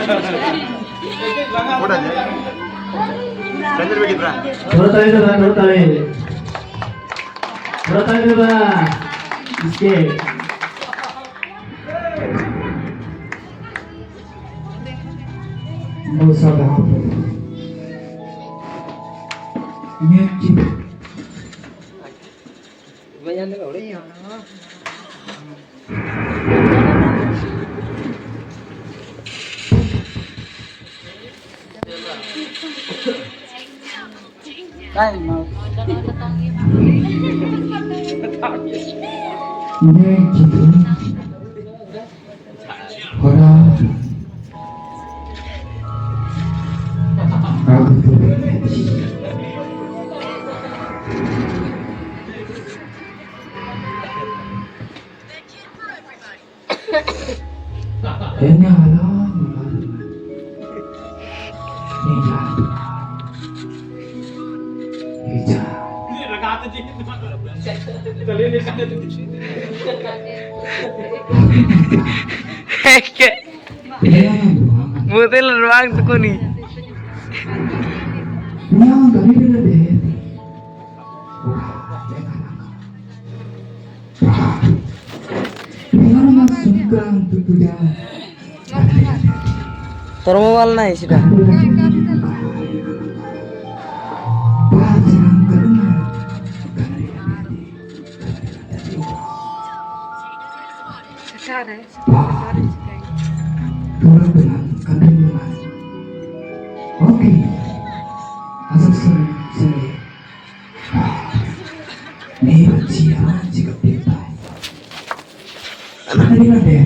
Udah aja. Belajar begitu, Bra. ನೋಡ್ತಾಳೆ ನೋಡ್ತಾಳೆ ನೋಡ್ತಾಳೆ इसके बहुत सारा ये चीज Banyak nih udah. Kan mau. ये चीज orang kayaknya halang Butil ruang tuh nih. yang kami tidak deh yang masuk ke tujuan Termowal naik sudah. Oke, asal saya nih siapa jika kita ada di mana ya?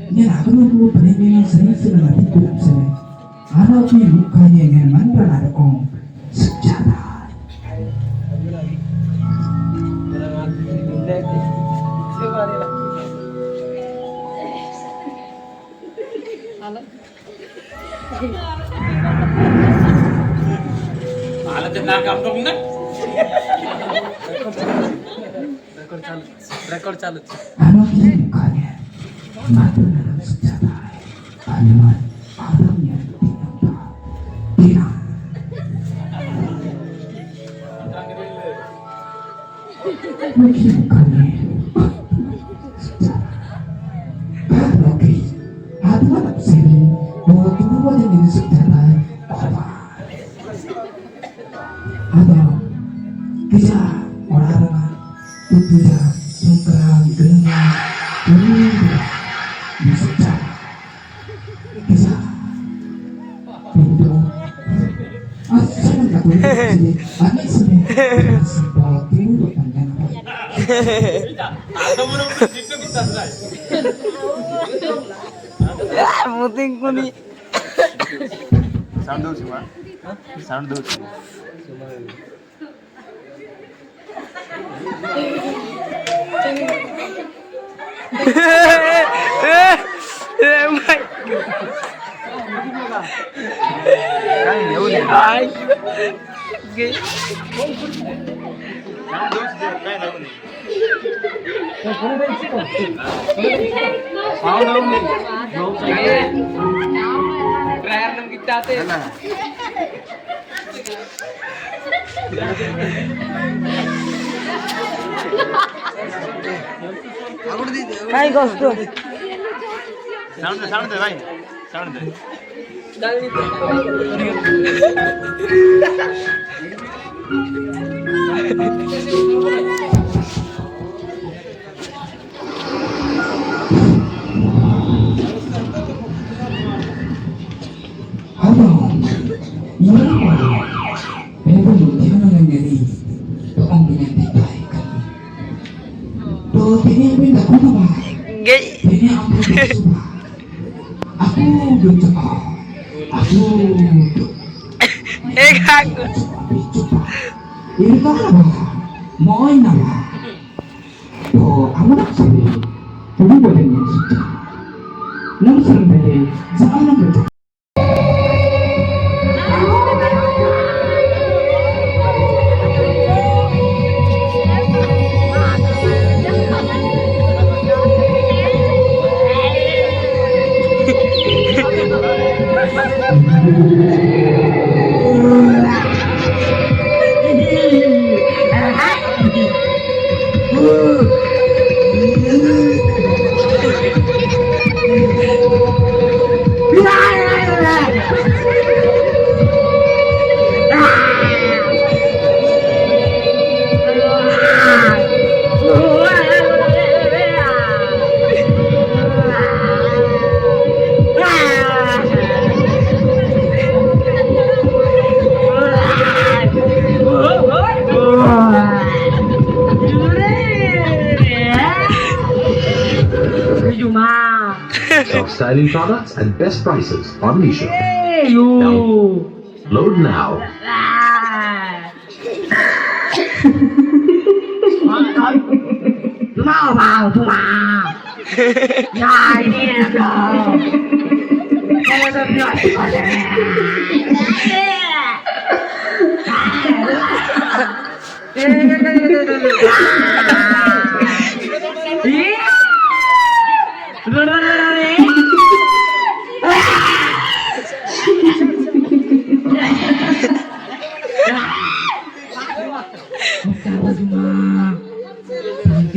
Ini aku nunggu peninggalan saya selama hidup saya. Ada mukanya yang mana ada om sejarah. Alat jenang kampung kan? Rekor calut. Ada mukanya mata dalam sejarah. Kalimat Arabnya tidak. Mungkin bukannya oke, ada apa sih? Bahwa kita banyak ini sejarah apa? Ada kisah orang-orang itu ya sungkeram dengan dunia di sejarah kisah itu saya nggak boleh sini aneh sini seperti itu panjang Muting kuning. Sound dulu semua. Sound dulu. Kan ya udah. Ay. Sound dulu sih kayak lagu nih. Sound dulu nih. Terakhir nem kita teh. Mana? Kai gos tuh. Sound deh, bhai. Sound deh. Halo, iya pak. Ini belum tiada yang jadi orang punya baik. Tuh ini minta apa pak? Gay. Ini aku suka. Aku belum cakap. Aku Kaku. ini apa? Mau ini apa? Tuh, aku nak sini. Jadi boleh nih sudah. Langsung dari zaman berjalan. Top styling products and best prices on Meesho. Hey, you. Load now. Mau vào thôi mà. Nhai đi em đâu. Em rất nhảy vào đây.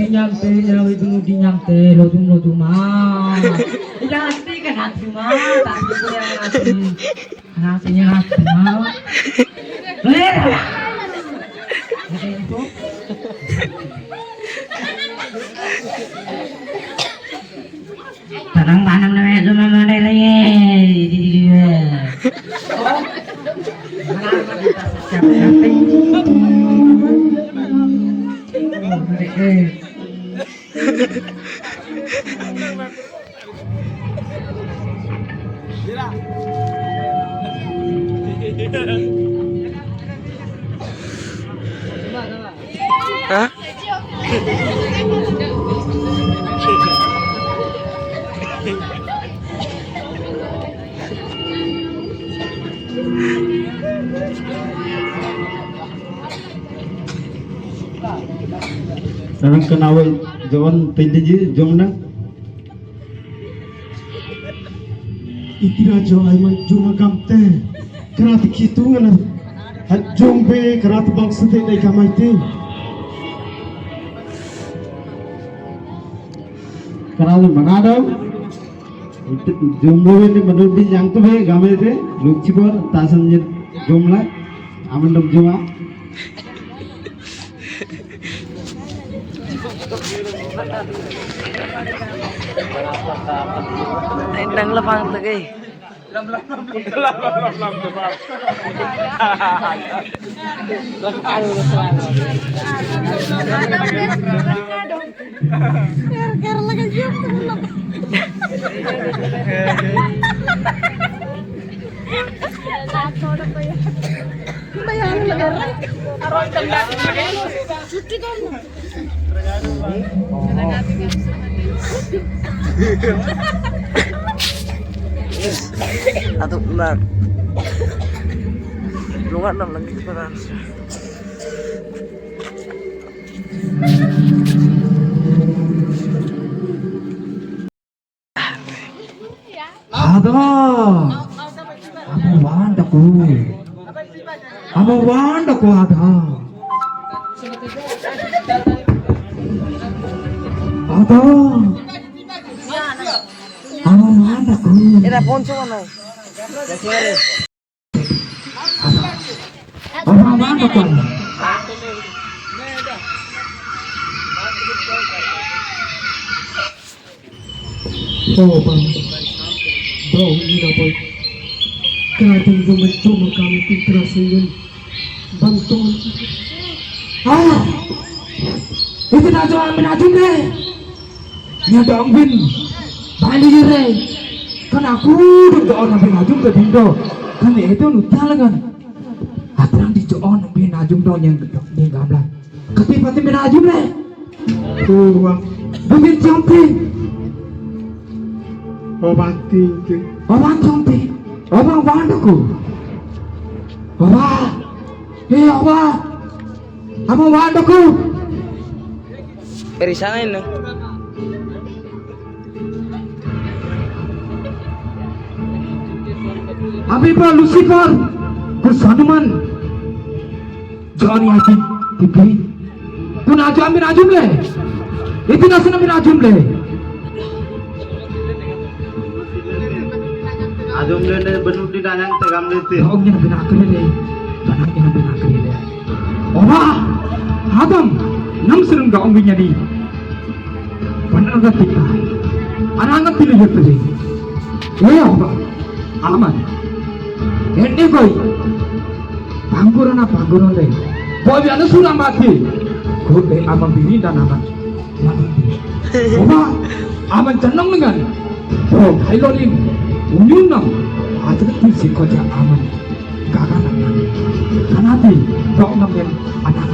Nyantai itu di nyantai lo cuma jangan sih kan hati mah tak yang hatinya hati mah tanang namanya cuma mana lagi Hah? Orang kenawal jawan tadi jom nang. Ikira jo ay man juma gamte. Kerat kitungan. Hat jombe kerat bangsa te dai kamaite. Kenal mengadau. Itu jombo ini menurut di yang tu be gamete. Lucu ber tasan jomla. Aman dom juma. Endang lepang lagi. Atau benar lu nggak lagi sekarang ada apa wandaku ada era poncho mana Oh bang, bau ini dapat. Kadang juga mencoba kami pinterasinya bantuan. Ah, itu najum deh. Nya dongwin, balik deh. Kan aku udah orang najum ke Indo. Kan itu nutal kan. Atrang di joon najum dong yang gambar. Kati najum deh. Tuh bang, bukit camping. Obang cantik, obang wandaku. Abang wandaku. dari sana ini Habibah Lucifer, Kusanuman, Johnny Hati, Tipi. Tu najum le. Itu nasi najum le. Ajom le benu di danyang te gamle te. Om nya binakri le. Banaknya binakri le. Oba, Adam, nam serung ga om nya di. Benar ga kita. Anangan pilih itu deh. Oba, aman. Ini koi. Pangguran deh. Boy biasa sudah mati. Kode aman bini dan aman. Oba, aman cenang dengan. hailolin unyun na atlet si koja aman gagana kanati dok namen anak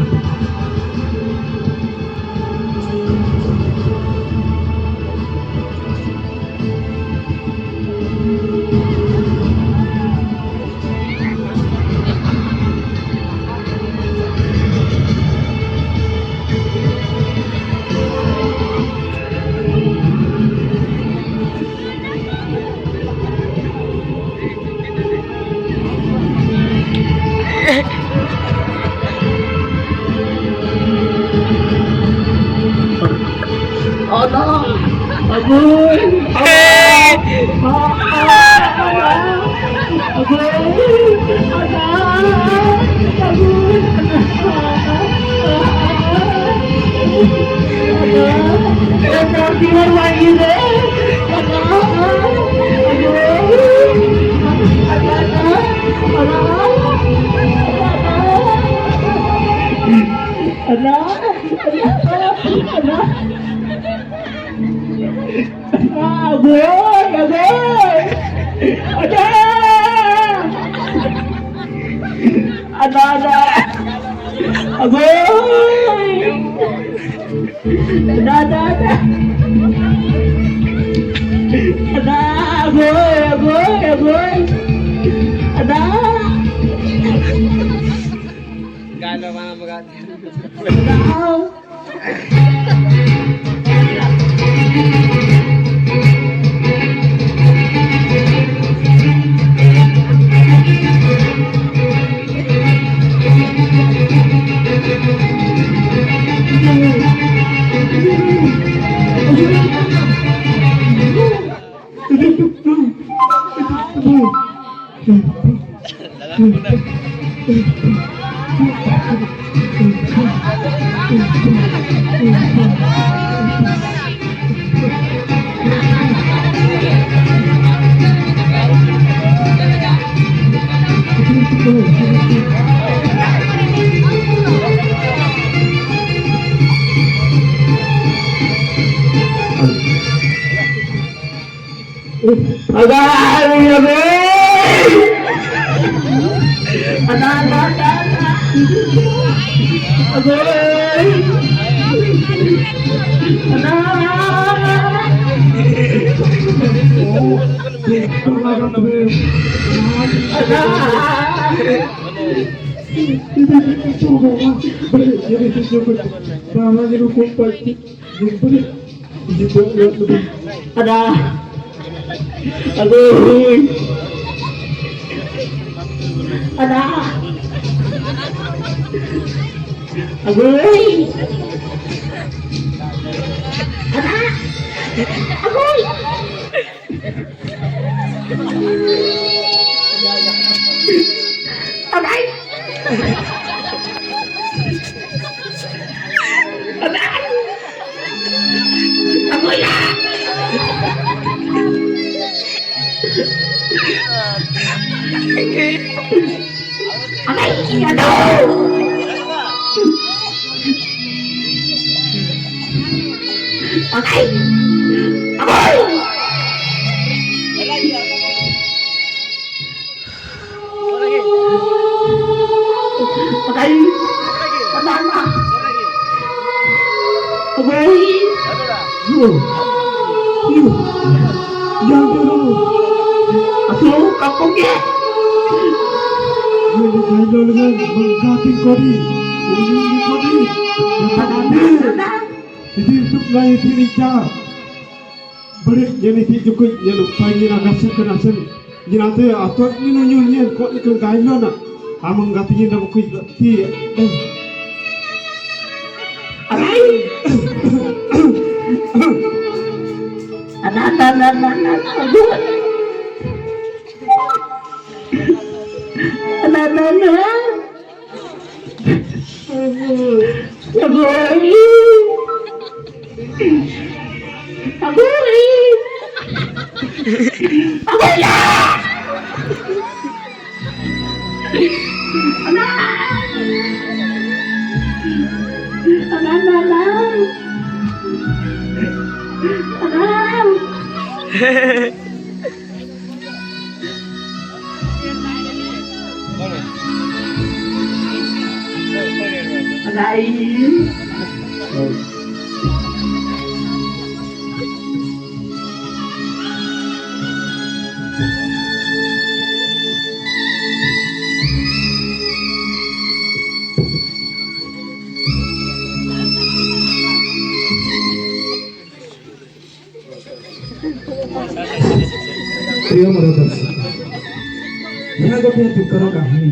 प्रिय मोर दर्शक यह गोटे दुखर कहानी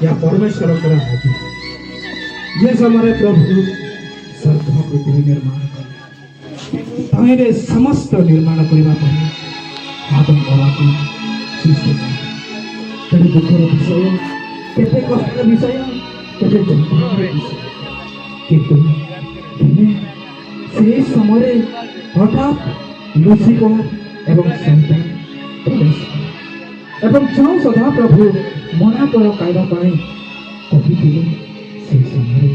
या परमेश्वर हाथी जे समय प्रभु स्वर्ग पृथ्वी निर्माण कले तहिरे समस्त निर्माण करने आदम हवा को सृष्टि कले दुखर विषय केते कष्टर विषय केते जंतुर विषय किंतु से समय हठात लुसिफर एवं सैतान प्रवेश एवं जो सदा प्रभु मना कर खाइबा पाए कहिथिले से समय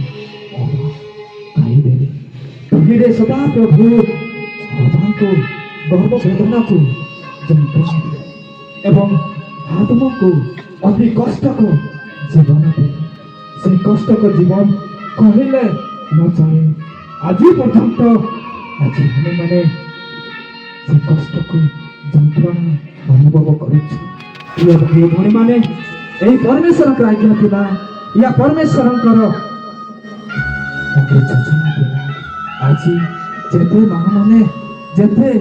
खाइदेले तहिरे सदा प्रभु हवा को गर्भ वेदना को जंत्रणा देले एवं आत्मा को अति कष्ट को जीवन देले से कष्ट को जीवन कहले न जाने आज पर्यंत आज हमें माने से कष्ट को जंत्रणा अनुभव करेछु प्रिय भाई भणी माने एही परमेश्वर का आज्ञा थिला या परमेश्वर योजना थिला आज जेते माने जेते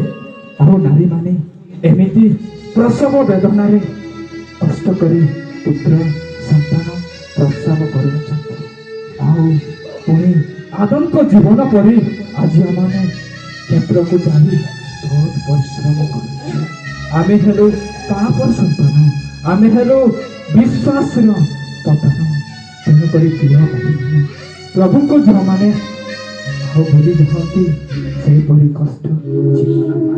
आरो नारी माने एमिति प्रसव वेदना रे कष्ट करी पुत्र संतान प्रसव करूछंती आउ पुणी आदम को जीवन परी आज हमने क्षेत्र को जाई बहुत परिश्रम करूछु आमे हेलो पापर संतान आमे हेलो विश्वास रो पतन तेन करी प्रिय भाई प्रभु को जो माने भूली जाती से परी कष्ट जीवन